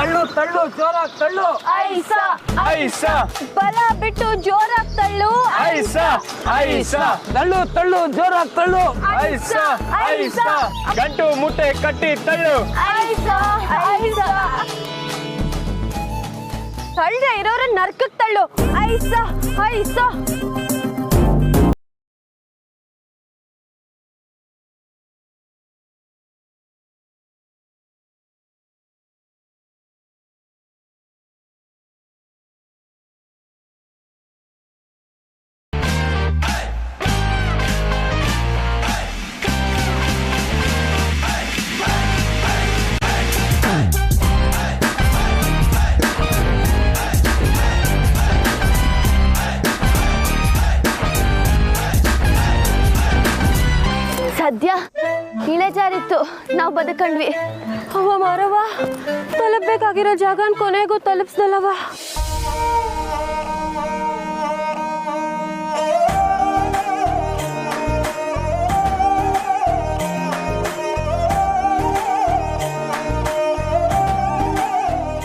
ತಳ್ಳು ತಳ್ಳು ಜೋರಾಗಿ ತಳ್ಳು ಐಸ ಐಸ ಬಲ ಬಿಟ್ಟು ಜೋರಾಗಿ ತಳ್ಳು ಐಸ ಐಸ ತಳ್ಳು ತಳ್ಳು ಜೋರಾಗಿ ತಳ್ಳು ಐಸ ಐಸ ಗಂಟು ಮುಟ್ಟೆ ಕಟ್ಟಿ ತಳ್ಳು ಐಸ ಐಸ ತಳ್ಳ ಇರೋರ ನರ್ಕಕ್ಕೆ ತಳ್ಳು ಐಸ ಐಸ ಸದ್ಯ ಇಳೆಜಾರಿತ್ತು ನಾವು ಬದುಕಂಡ್ವಿ ಅವ ಮಾರವ ತಲುಪಬೇಕಾಗಿರೋ ಜಾಗನ ಕೊನೆಗೂ ತಲುಪಿಸ್ದಲ್ಲವ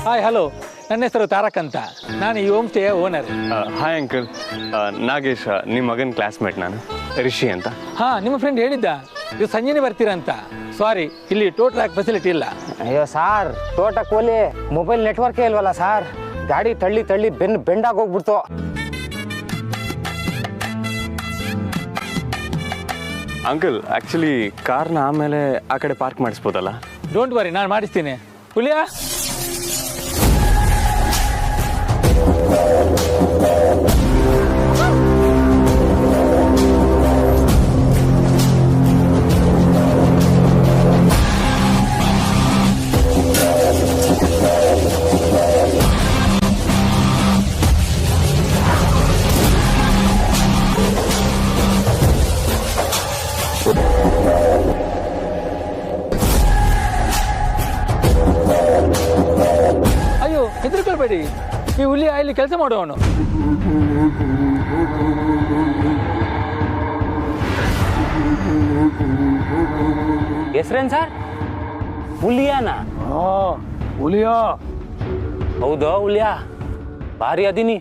ಹಾಯ್ ಹಲೋ ನನ್ನ ಹೆಸರು ತಾರಕ್ ಅಂತ ನಾನು ಈ home stay owner hi uncle Nagesh ನಿಮ್ಮ ಮಗನ ಕ್ಲಾಸ್ಮೇಟ್ ನಾನು ರಿಷಿ ಅಂತ ಹಾ ನಿಮ್ಮ ಫ್ರೆಂಡ್ ಹೇಳಿದ್ದ ಇದು ಸಂಜೆನೆ ಬರ್ತೀರಂತ ಸಾರಿ ಇಲ್ಲಿ ಟೋ ಟ್ರ್ಯಾಕ್ ಫೆಸಿಲಿಟಿ ಇಲ್ಲ ಅಯ್ಯೋ ಸಾರ್ ತೋಟ ಕೋಲಿ ಮೊಬೈಲ್ ನೆಟ್ವರ್ಕೇ ಇಲ್ವಲ್ಲ ಸಾರ್ ಗಾಡಿ ತಳ್ಳಿ ತಳ್ಳಿ ಬೆಂಡಾಗಿ ಹೋಗ್ಬಿಡ್ತು ಅಂಕಲ್ ಆ್ಯಕ್ಚುಲಿ ಕಾರ್ನ ಆಮೇಲೆ ಆ ಕಡೆ ಪಾರ್ಕ್ ಮಾಡಿಸ್ಬೋದಲ್ಲ ಡೋಂಟ್ ವರಿ ನಾನು ಮಾಡಿಸ್ತೀನಿ ಹುಲಿಯಾ ಅಯ್ಯೋ ಹೆದರ್ಕೊಳ್ಬೇಡಿ ಈ ಹುಲಿ ಇಲ್ಲಿ ಕೆಲಸ ಮಾಡುವವನು ಹೆಸ್ರೇನ್ ಸರ್ ಹುಲಿಯಾನ ಹುಲಿಯಾ ಹೌದಾ ಹುಲಿಯಾ ಭಾರಿ ಅದೀನಿ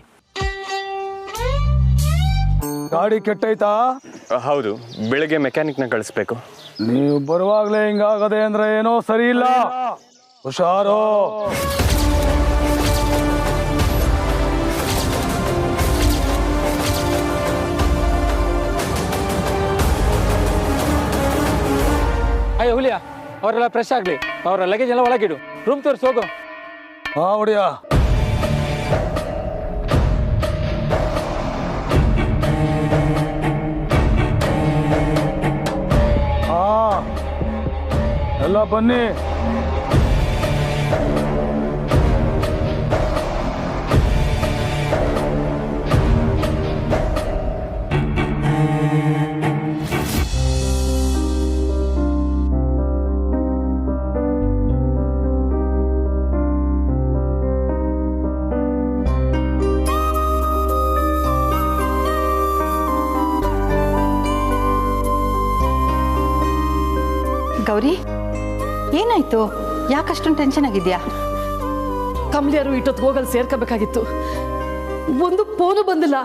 ಗಾಡಿ ಕೆಟ್ಟೈತಾ ಹೌದು ಬೆಳಗ್ಗೆ ಮೆಕ್ಯಾನಿಕ್ನ ಕಳಿಸ್ಬೇಕು ನೀವು ಬರುವಾಗ್ಲೇ ಹಿಂಗಾಗದೆ ಅಂದ್ರೆ ಏನೋ ಸರಿ ಇಲ್ಲ ಹುಷಾರು ಅಯ್ಯೋ ಹುಲಿಯಾ ಅವರೆಲ್ಲ ಫ್ರೆಶ್ ಆಗಲಿ ಅವರ ಲಗೇಜ್ ಎಲ್ಲ ಒಳಗಿಡು ರೂಮ್ ತೋರಿಸಿ ಹೋಗು ಹಾ ಹೊಡಿಯ ಹಾ ಎಲ್ಲ ಬನ್ನಿ ಗೌರಿ ಏನಾಯ್ತು ಯಾಕಷ್ಟೊಂದು ಟೆನ್ಷನ್ ಆಗಿದ್ಯಾ ಕಮಲಿಯರು ಇಟ್ಟೊತ್ತು ಹೋಗಲ್ಲಿ ಸೇರ್ಕೋಬೇಕಾಗಿತ್ತು ಒಂದು ಫೋನು ಬಂದಿಲ್ಲ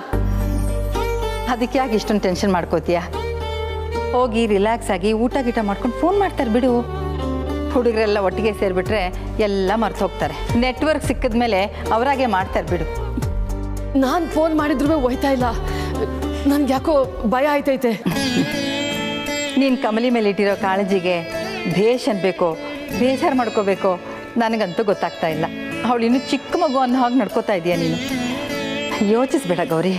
ಅದಕ್ಕೆ ಯಾಕೆ ಇಷ್ಟೊಂದು ಟೆನ್ಷನ್ ಮಾಡ್ಕೋತೀಯಾ ಹೋಗಿ ರಿಲ್ಯಾಕ್ಸ್ ಆಗಿ ಊಟ ಗೀಟ ಮಾಡ್ಕೊಂಡು ಫೋನ್ ಮಾಡ್ತಾರೆ ಬಿಡು ಹುಡುಗರೆಲ್ಲ ಒಟ್ಟಿಗೆ ಸೇರಿಬಿಟ್ರೆ ಎಲ್ಲ ಮರ್ತು ಹೋಗ್ತಾರೆ ನೆಟ್ವರ್ಕ್ ಸಿಕ್ಕಿದ್ಮೇಲೆ ಅವರಾಗೆ ಮಾಡ್ತಾರೆ ಬಿಡು ನಾನು ಫೋನ್ ಮಾಡಿದ್ರು ಹೋಯ್ತಾ ಇಲ್ಲ ನನ್ಗೆ ಯಾಕೋ ಭಯ ಆಯ್ತೈತೆ ನೀನು ಕಮಲಿ ಮೇಲೆ ಇಟ್ಟಿರೋ ಕಾಳಜಿಗೆ ಭೇಷ್ ಅನ್ಬೇಕು ಬೇಜಾರು ಮಾಡ್ಕೋಬೇಕು ನನಗಂತೂ ಗೊತ್ತಾಗ್ತಾ ಇಲ್ಲ ಅವಳು ಇನ್ನೂ ಚಿಕ್ಕ ಮಗು ಅನ್ನೋ ಹಾಗೆ ನಡ್ಕೋತಾ ಇದೀಯ ನೀನು ಯೋಚಿಸ್ಬೇಡ ಗೌರಿ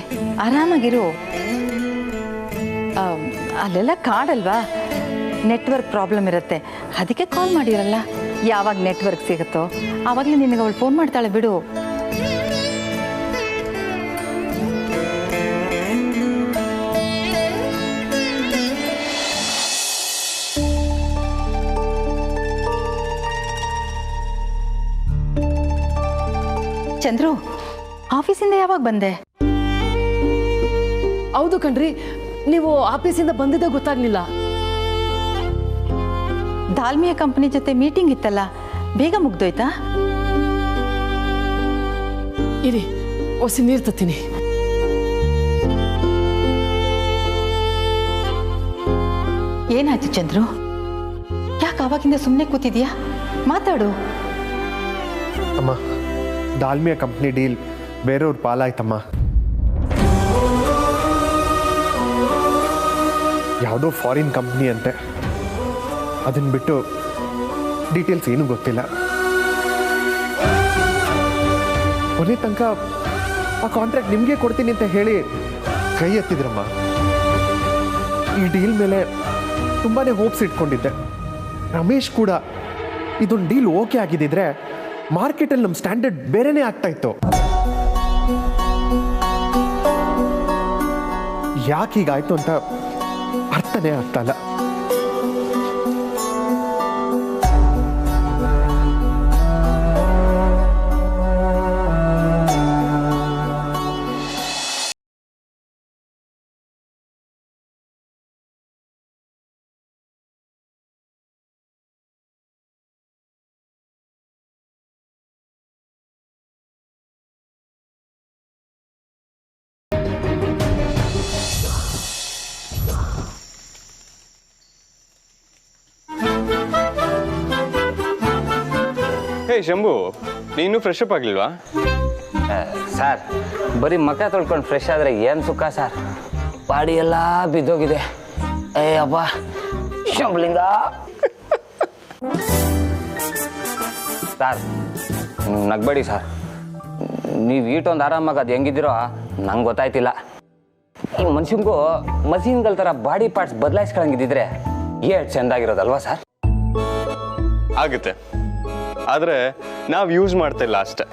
ಆರಾಮಾಗಿರು ಅಲ್ಲೆಲ್ಲ ಕಾಡಲ್ವಾ ನೆಟ್ವರ್ಕ್ ಪ್ರಾಬ್ಲಮ್ ಇರುತ್ತೆ ಅದಕ್ಕೆ ಕಾಲ್ ಮಾಡಿರಲ್ಲ ಯಾವಾಗ ನೆಟ್ವರ್ಕ್ ಸಿಗುತ್ತೋ ಆವಾಗಲೇ ನಿನಗೆ ಅವಳು ಫೋನ್ ಮಾಡ್ತಾಳೆ ಬಿಡು ಚಂದ್ರು ಆಫೀಸಿಂದ ಯಾವಾಗ ಬಂದೆ ಹೌದು ಕಣ್ರಿ ನೀವು ಆಫೀಸಿಂದ ಬಂದಿದ್ದೇ ಗೊತ್ತಾಗ್ಲಿಲ್ಲ ದಾಲ್ಮಿಯಾ ಕಂಪನಿ ಜೊತೆ ಮೀಟಿಂಗ್ ಇತ್ತಲ್ಲ ಬೇಗ ಮುಗ್ದೋಯ್ತಾ ಇರಿ ಒಸಿ ನೀರು ತತ್ತೀನಿ. ಏನಾಯ್ತು ಚಂದ್ರು? ಯಾಕೆ ಅವಾಗಿಂದ ಸುಮ್ಮನೆ ಕೂತಿದ್ಯಾ? ಮಾತಾಡು. ಅಮ್ಮ, ದಾಲ್ಮಿಯಾ ಕಂಪ್ನಿ ಡೀಲ್ ಬೇರೆಯವ್ರ ಪಾಲಾಯ್ತಮ್ಮ. ಯಾವುದೋ ಫಾರಿನ್ ಕಂಪ್ನಿ ಅಂತೆ. ಅದನ್ನ ಬಿಟ್ಟು ಡೀಟೇಲ್ಸ್ ಏನೂ ಗೊತ್ತಿಲ್ಲ. ಕೊನೆ ತನಕ ಆ ಕಾಂಟ್ರಾಕ್ಟ್ ನಿಮಗೆ ಕೊಡ್ತೀನಿ ಅಂತ ಹೇಳಿ ಕೈ ಎತ್ತಿದ್ರಮ್ಮ. ಈ ಡೀಲ್ ಮೇಲೆ ತುಂಬಾ ಹೋಪ್ಸ್ ಇಟ್ಕೊಂಡಿದ್ದೆ. ರಮೇಶ್ ಕೂಡ ಇದೊಂದು ಡೀಲ್ ಓಕೆ ಆಗಿದ್ದಿದ್ರೆ ಮಾರ್ಕೆಟಲ್ಲಿ ನಮ್ಮ ಸ್ಟ್ಯಾಂಡರ್ಡ್ ಬೇರೆನೇ ಆಗ್ತಾ ಇತ್ತು. ಯಾಕೆ ಹೀಗಾಯ್ತು ಅಂತ ಅರ್ಥನೇ ಆಗ್ತಾ ಇಲ್ಲ. ಹೇ ಶಂಭು, ನೀನು ಫ್ರೆಶ್ ಅಪ್ ಆಗಲಿಲ್ವಾ? ಸರ್, ಬರೀ ಮಖ ತೊಳ್ಕೊಂಡು ಫ್ರೆಶ್ ಆದರೆ ಏನು ಸುಖ ಸರ್. ಬಾಡಿ ಎಲ್ಲ ಬಿದ್ದೋಗಿದೆ. ಏ ಅಪ್ಪ ಶಂಭುಲಿಂಗ. Sir ನಗ್ಬೇಡಿ sir. ನೀವು ಈಟೊಂದು ಆರಾಮಾಗಿ ಅದು ಹೆಂಗಿದ್ದೀರೋ ನಂಗೆ ಗೊತ್ತಾಯ್ತಿಲ್ಲ. ಈ ಮನುಷ್ಯಂಗೂ ಮಷೀನ್ಗಳ ಥರ ಬಾಡಿ ಪಾರ್ಟ್ಸ್ ಬದಲಾಯಿಸ್ಕೊಳಂಗಿದ್ದಿದ್ರೆ ಎಷ್ಟು ಚೆಂದಾಗಿರೋದಲ್ವಾ ಸರ್? ಆಗುತ್ತೆ, ಆದರೆ ನಾವು ಯೂಸ್ ಮಾಡ್ತಾ ಇಲ್ಲ ಅಷ್ಟೆ.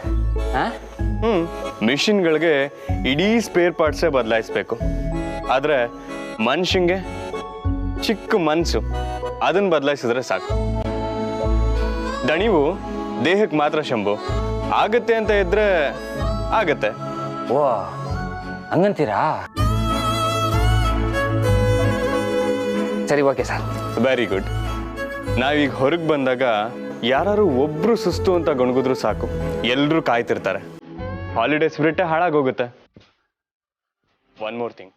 ಮಿಷಿನ್ಗಳಿಗೆ ಇಡೀ ಸ್ಪೇರ್ ಪಾರ್ಟ್ಸೇ ಬದಲಾಯಿಸ್ಬೇಕು. ಆದರೆ ಮನುಷ್ಯಂಗೆ ಚಿಕ್ಕ ಮನಸ್ಸು, ಅದನ್ನು ಬದಲಾಯಿಸಿದ್ರೆ ಸಾಕು. ದಣಿವು ದೇಹಕ್ಕೆ ಮಾತ್ರ ಶಂಭು. ಆಗತ್ತೆ ಅಂತ ಇದ್ರೆ ಆಗತ್ತೆ. ಓ ಹಂಗಂತೀರಾ? ಸರಿ, ಓಕೆ ಸರ್. Very good. ನಾವೀಗ ಹೊರಗೆ ಬಂದಾಗ ಯಾರು ಒಬ್ರು ಸುಸ್ತು ಅಂತ ಗೊಣಗಿದ್ರು ಸಾಕು, ಎಲ್ಲರೂ ಕಾಯ್ತಿರ್ತಾರೆ. ಹಾಲಿಡೇ ಸ್ಪಿರಿಟೇ ಹಾಳಾಗೋಗುತ್ತೆ. ಒನ್ ಮೋರ್ ಥಿಂಗ್,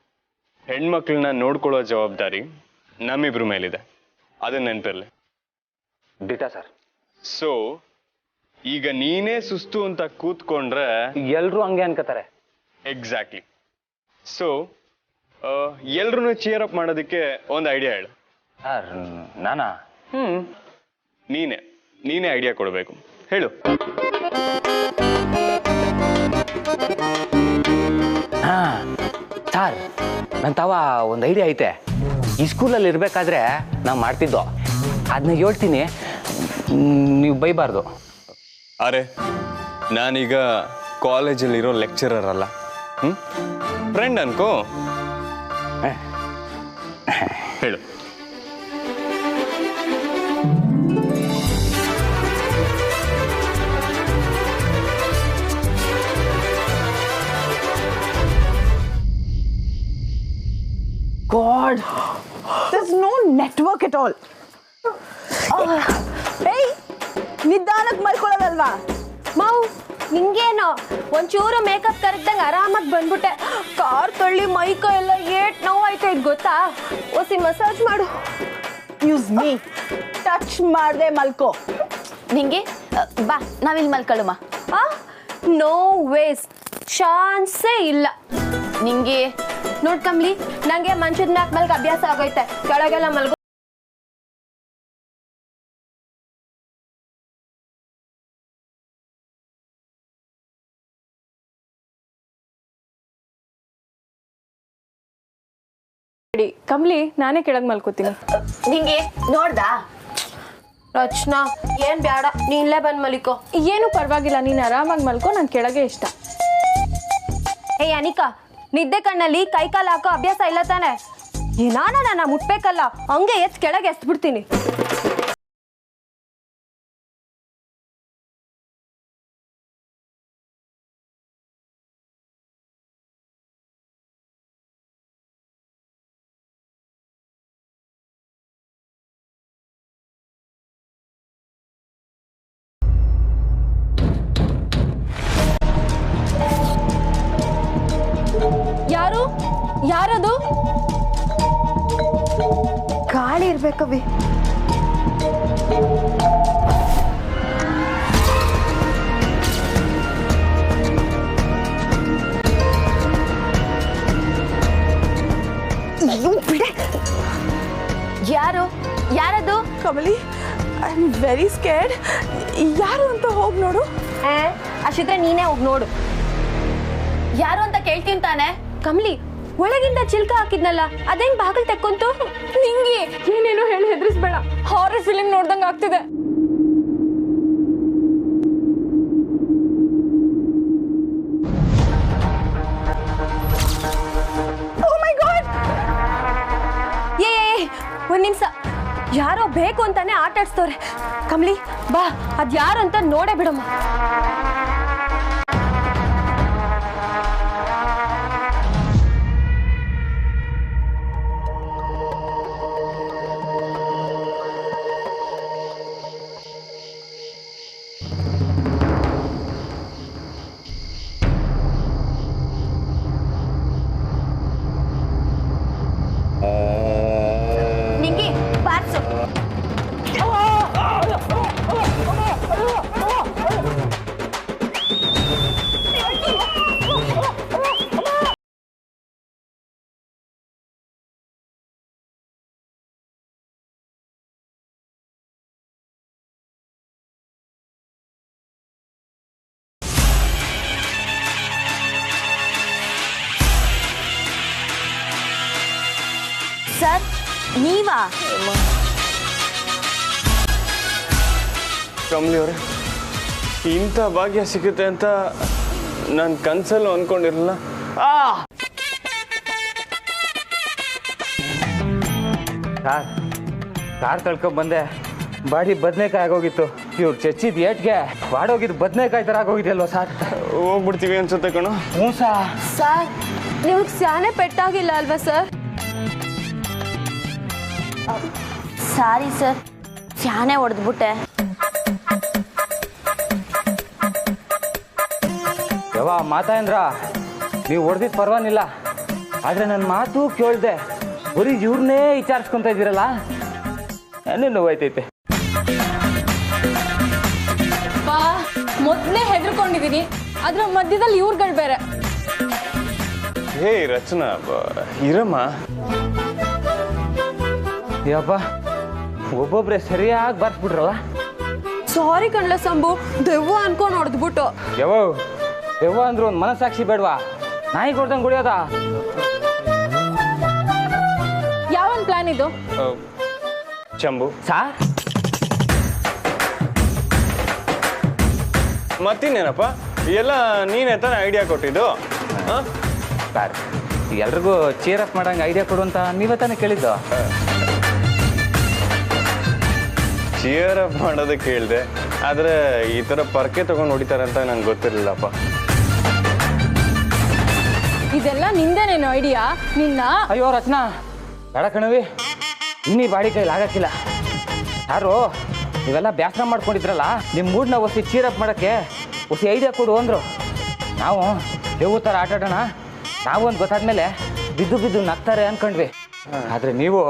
ಹೆಣ್ಮಕ್ಳನ್ನ ನೋಡ್ಕೊಳ್ಳೋ ಜವಾಬ್ದಾರಿ ನಮ್ಮಿಬ್ರ ಮೇಲಿದೆ, ಅದನ್ನ ನೆನಪಿರ್ಲಿ. ಡಿಟಾ ಸರ್. ಸೊ ಈಗ ನೀನೇ ಸುಸ್ತು ಅಂತ ಕೂತ್ಕೊಂಡ್ರೆ ಎಲ್ಲರೂ ಹಂಗೆ ಅನ್ಕೋತಾರೆ. ಎಕ್ಸಾಕ್ಟ್ಲಿ. ಸೊ ಎಲ್ರೂ ಚಿಯರ್ ಅಪ್ ಮಾಡೋದಕ್ಕೆ ಒಂದು ಐಡಿಯಾ ಹೇಳು. ಸರ್ ನಾನಾ? ನೀನೇ ಐಡಿಯಾ ಕೊಡಬೇಕು. ಹೇಳು. ಹಾ ಸರ್, ನನ್ನ ತಾವ ಒಂದು ಐಡಿಯಾ ಐತೆ. ಈ ಸ್ಕೂಲಲ್ಲಿ ಇರಬೇಕಾದ್ರೆ ನಾವು ಮಾಡ್ತಿದ್ದೋ, ಅದನ್ನ ಹೇಳ್ತೀನಿ, ನೀವು ಬೈಬಾರ್ದು. ಅರೆ, ನಾನೀಗ ಕಾಲೇಜಲ್ಲಿರೋ ಲೆಕ್ಚರರ್ ಅಲ್ಲ, ಫ್ರೆಂಡ್ ಅನ್ಕೋ. ಹೇಳು. God, there's no network at all. Hey, ನಿಧಾನಕ್ಕೆ ಮಲ್ಕೊಳ್ಳೋದಲ್ವಾ? ಮಾವು ನಿಂಗೇನೋ ಒಂಚೂರು ಮೇಕಪ್ ಕರೆಕ್ಟಂಗೆ ಆರಾಮಾಗಿ ಬಂದ್ಬಿಟ್ಟೆ. ಕಾರ್ ತೊಳ್ಳಿ ಮೈಕ ಎಲ್ಲ ಏಟ್ ನೋವಾಯ್ತು, ಇದು ಗೊತ್ತಾ? ಒಸಿ ಮಸಾಜ್ ಮಾಡು. ಯೂಸ್ ಮೀ, ಟಚ್ ಮಾಡದೆ ಮಲ್ಕೋ. ನಿಂಗೆ ಬಾ, ನಾವಿಲ್ಲಿ ಮಲ್ಕೊಳ್ಳುಮ. ನೋ ವೇಸ್, ಚಾನ್ಸೇ ಇಲ್ಲ. ನಿಂಗೆ ನೋಡ್ಕಂಬ್ಲಿ, ನಂಗೆ ಮಂಚದ ಮ್ಯಾಕ್ ಮಲ್ಗ ಅಭ್ಯಾಸ ಆಗೈತೆ, ಕೆಳಗೆಲ್ಲ ಮಲ್ಗೋ. ಕಮ್ಲಿ, ನಾನೇ ಕೆಳಗೆ ಮಲ್ಕೋತೀನಿ. ನಿಂಗೆ ನೋಡ್ದಾ ರಚನಾ, ಏನ್ ಬೇಡ, ನೀನ್ಲೇ ಬಂದ್ ಮಲಿಕೋ. ಏನು ಪರವಾಗಿಲ್ಲ, ನೀನು ಆರಾಮಾಗಿ ಮಲ್ಕೋ, ನನ್ ಕೆಳಗೆ ಇಷ್ಟ. ಏ ಅನಿಕಾ, ನಿದ್ದೆ ಕಣ್ಣಲ್ಲಿ ಕೈ ಕಾಲು ಹಾಕೋ ಅಭ್ಯಾಸ ಇಲ್ಲ ತಾನೆ? ಏನಾನ ನನ್ನ ಮುಟ್ಬೇಕಲ್ಲ, ಹಂಗೆ ಕೆಳಗೆ ಎಸ್ಬಿಡ್ತೀನಿ. ಬರ್ಬೇಕವಿ. ಯಾರು ಯಾರದು? Kamali, I am very scared. ಯಾರು ಅಂತ ಹೋಗಿ ನೋಡು. ಅಷ್ಟಿದ್ರೆ ನೀನೇ ಹೋಗಿ ನೋಡು. ಯಾರು ಅಂತ ಕೇಳ್ತೀನಿ ತಾನೆ. ಕಮಲಿ, ಒಳಗಿಂದ ಚಿಲ್ಕ ಹಾಕಿದ್ನಲ್ಲ ಅದೇನ್ ಬಾಗಿಲು ತೆಕ್ಕೊಂತು? ನಿಂಗೆ ಏನೇನೋ ಹೇಳಿ ಹೆದರಿಸ್ಬೇಡ. ಹಾರರ್ ಫಿಲ್ಮ್ ನೋಡ್ದಂಗ ಆಗ್ತಿದೆ. ಒಂದ್ ನಿಮಿಷ, ಯಾರೋ ಬೇಕು ಅಂತಾನೆ ಆಟ ಆಡ್ಸ್ತವ್ರೆ. ಕಮಲಿ ಬಾ, ಅದ್ ಯಾರು ಅಂತ ನೋಡೇ ಬಿಡಮ್ಮ. ನಿಂಗೆ ಬಾರ್ಸು. ಸರ್, ನೀವಾ? ಕಮಲಿ ಅವರೇ, ಇಂಥ ಭಾಗ್ಯ ಸಿಗುತ್ತೆ ಅಂತ ನಾನು ಕನ್ಸಲ್ಲೂ ಅನ್ಕೊಂಡಿರಲಿಲ್ಲ. ಕಾರ್ ಕಳ್ಕೊಂಡ್ ಬಂದೆ, ಬಾಡಿ ಬದನೆಕಾಯಿ ಆಗೋಗಿತ್ತು. ಇವ್ರು ಚಚ್ಚಿದ ಏಟ್ಗೆ ಬಾಡೋಗಿದ್ದು ಬದನೆಕಾಯಿ ಥರ ಆಗೋಗಿದೆಯಲ್ವ ಸರ್? ಹೋಗ್ಬಿಡ್ತೀವಿ ಅನ್ಸುತ್ತೆ ಕಣೋ. ಹ್ಞೂ ಸರ್, ನಿಮಗೆ ಸ್ಯಾನೆ ಪೆಟ್ಟಾಗಿಲ್ಲ ಅಲ್ವಾ ಸರ್? Sorry sir, ಸ್ಯಾನೆ ಹೊಡೆದ್ಬಿಟ್ಟೆ. ಯಾವ ಮಾತಾಂದ್ರ, ನೀವು ಹೊಡೆದಿದ್ದು ಪರವಾಗಿಲ್ಲ, ಆದರೆ ನನ್ನ ಮಾತು ಕೇಳ್ದೆ ಬರೀ ಇವ್ರನ್ನೇ ವಿಚಾರಿಸ್ಕೊಂತ ಇದ್ದೀರಲ್ಲ, ಏನು ನೋವಾಯ್ತೈತೆ. ಬಾ, ಮೊದಲೇ ಹೆದರ್ಕೊಂಡಿದೀನಿ, ಅದ್ರ ಮಧ್ಯದಲ್ಲಿ ಇವ್ರುಗಳು ಬೇರೆ. ಹೇ ರಚನಾ, ಇರಮ್ಮ. ಯಪ್ಪ, ಒಬ್ಬೊಬ್ರೆ ಸರಿಯಾಗಿ ಬರ್ಸ್ಬಿಟ್ರಲ್ಲ. ಸಾರಿ ಕಣ್ಲ ಸಂಭು, ದೆವ್ವ ಅನ್ಕೊಂಡು ಹೊಡೆದ್ಬಿಟ್ಟು. ದೆವ್ವ ಅಂದ್ರು ಒಂದು ಮನಸ್ಸಾಕ್ಷಿ ಬೇಡವಾ? ನಾಯಿ ಕೊಡ್ದಂಗೆ ಕುಡಿಯೋದ? ಯಾವನ್ ಪ್ಲಾನ್ ಇದು? ಚಂಬು ಸಾರ್, ಮತ್ತಿನ್ನೇನಪ್ಪ, ಎಲ್ಲ ನೀನೇ ತಾನೇ ಐಡಿಯಾ ಕೊಟ್ಟಿದ್ದು? ಸರ್, ಎಲ್ರಿಗೂ ಚೇರ್ ಅಪ್ ಮಾಡಂಗೆ ಐಡಿಯಾ ಕೊಡು ಅಂತ ನೀವೇ ತಾನೇ ಕೇಳಿದ್ದು. ಚಿಯರ್ ಅಪ್ ಮಾಡೋದಕ್ಕೆ ಹೇಳಿದೆ, ಆದರೆ ಈ ಥರ ಪರ್ಕೆ ತಗೊಂಡು ಹೊಡಿತಾರೆ ಅಂತ ನಂಗೆ ಗೊತ್ತಿರಲಿಲ್ಲಪ್ಪ. ಇದೆಲ್ಲ ನಿಂದೇನೇನು ಐಡಿಯಾ? ನಿನ್ನ ಅಯ್ಯೋ ರಚನಾ, ಬೇಡ ಕಣವಿ, ಇನ್ನೀ ಬಾಡಿ ಕೈಲಿ ಆಗಕ್ಕಿಲ್ಲ. ಯಾರು ನೀವೆಲ್ಲ ಬ್ಯಾಸರ ಮಾಡ್ಕೊಂಡಿದ್ರಲ್ಲ, ನಿಮ್ಮ ಮೂಡ್ನ ಒಸಿ ಚೀರಪ್ ಮಾಡೋಕ್ಕೆ ಒಸಿ ಐಡಿಯಾ ಕೊಡು ಅಂದರು. ನಾವು ದೇವು ಥರ ಆಟ ಆಡೋಣ, ನಾವು ಒಂದು ಗೊತ್ತಾದ್ಮೇಲೆ ಬಿದ್ದು ಬಿದ್ದು ನಗ್ತಾರೆ ಅನ್ಕೊಂಡ್ವಿ. ಆದರೆ ನೀವು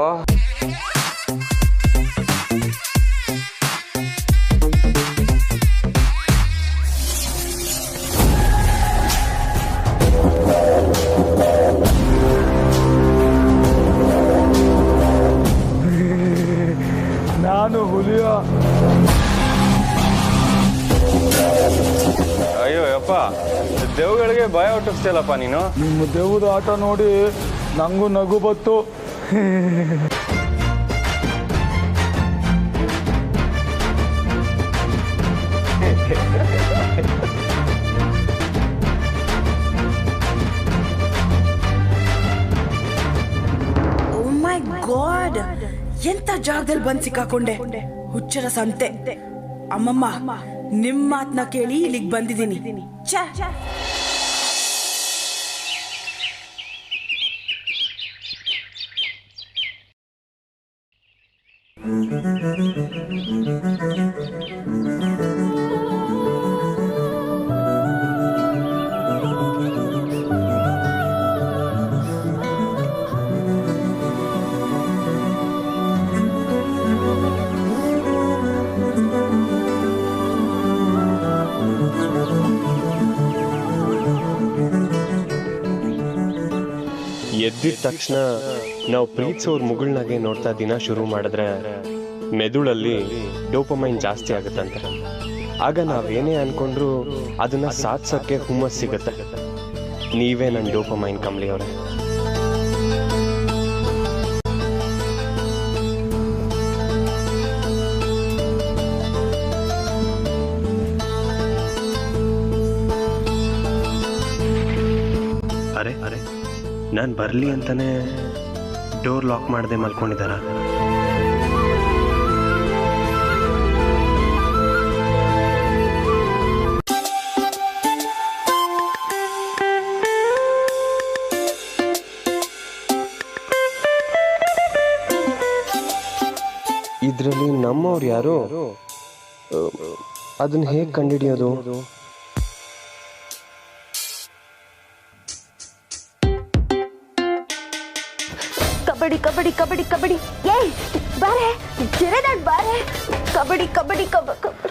ನಾನು ಹುಲಿಯ. ಅಯ್ಯೋ ಯಪ್ಪ, ದೇವುಗಳಿಗೆ ಭಯ ಹುಟ್ಟಿಸ್ತಿಲ್ಲಪ್ಪ ನೀನು. ನಿಮ್ಮ ದೇವ್ದ ಆಟ ನೋಡಿ ನಂಗೂ ನಗು ಬತ್ತು. ಓ ಮೈ ಗಾಡ್, ಎಂತ ಜಾಗದಲ್ಲಿ ಬಂದ್ ಸಿಕ್ಕಾಕೊಂಡೆ. ಹುಚ್ಚರ ಸಂತೆ. ಅಮ್ಮಮ್ಮ, ನಿಮ್ ಮಾತನ್ನ ಕೇಳಿ ಇಲ್ಲಿಗೆ ಬಂದಿದ್ದೀನಿ. ಎದ್ದಿದ ತಕ್ಷಣ ನಾವು ಪ್ರೀತಿಸೋರ್ ಮುಗುಳ್ನಾಗೆ ನೋಡ್ತಾ ದಿನ ಶುರು ಮಾಡಿದ್ರೆ ಮೆದುಳಲ್ಲಿ ಡೋಪಮೈನ್ ಜಾಸ್ತಿ ಆಗುತ್ತಂತೆ. ಆಗ ನಾವೇನೇ ಅನ್ಕೊಂಡ್ರು ಅದನ್ನ ಸಾಧಿಸೋಕ್ಕೆ ಹುಮ್ಮಸ್ ಸಿಗುತ್ತೆ. ನೀವೇ ನನ್ನ ಡೋಪಮೈನ್ ಕಮಲಿ ಅವರೇ. ಅರೆ ನಾನು ಬರಲಿ ಅಂತಾನೆ ಡೋರ್ ಲಾಕ್ ಮಾಡದೆ ಮಲ್ಕೊಂಡಿದ್ದಾರ? ಇದರಲ್ಲಿ ನಮ್ಮವ್ರು ಯಾರು? ಅದನ್ನ ಹೇಗೆ ಕಂಡುಹಿಡಿಯೋದು? ಕಬಡ್ಡಿ ಕಬಡ್ಡಿ ಕಬಡ್ಡಿ ಕಬಡ್ಡಿ ಏಯ್ ಬಾರೆ ಜರೆದಾಡ್ ಬಾರೆ ಕಬಡ್ಡಿ ಕಬಡ್ಡಿ ಕಬಡ್ಡಿ.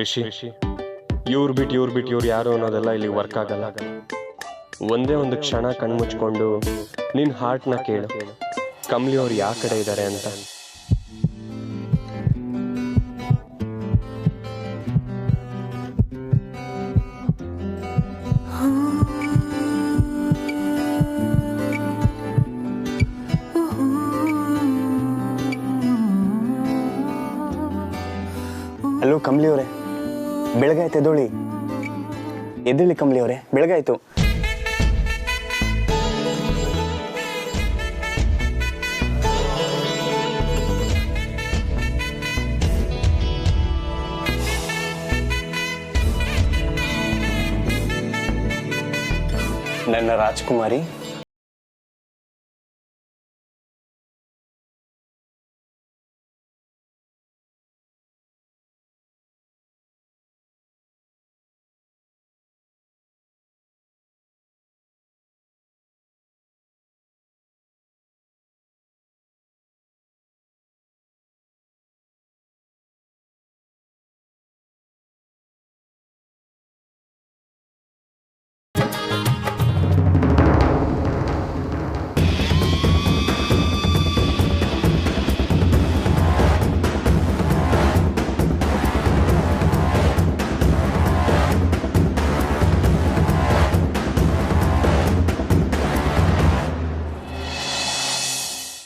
ರಿಷಿ, ಇವ್ರು ಬಿಟ್ಟು ಇವ್ರು ಯಾರು ಅನ್ನೋದೆಲ್ಲ ಇಲ್ಲಿ ವರ್ಕ್ ಆಗಲ್ಲ. ಒಂದೇ ಒಂದು ಕ್ಷಣ ಕಣ್ಮುಚ್ಕೊಂಡು ನಿನ್ನ ಹಾರ್ಟ್ನ ಕೇಳು, ಕಮಲಿ ಅವ್ರು ಯಾವ ಕಡೆ ಇದ್ದಾರೆ ಅಂತ. ಹಲೋ ಕಮಲಿ ಅವರೇ, ಬೆಳಗಾಯ್ತು, ಎದ್ದೋಳಿ ಎದ್ದೇಳಿ ಕಮಲಿ ಅವರೇ, ಬೆಳಗಾಯ್ತು. ನನ್ನ ರಾಜ್ಕುಮಾರಿ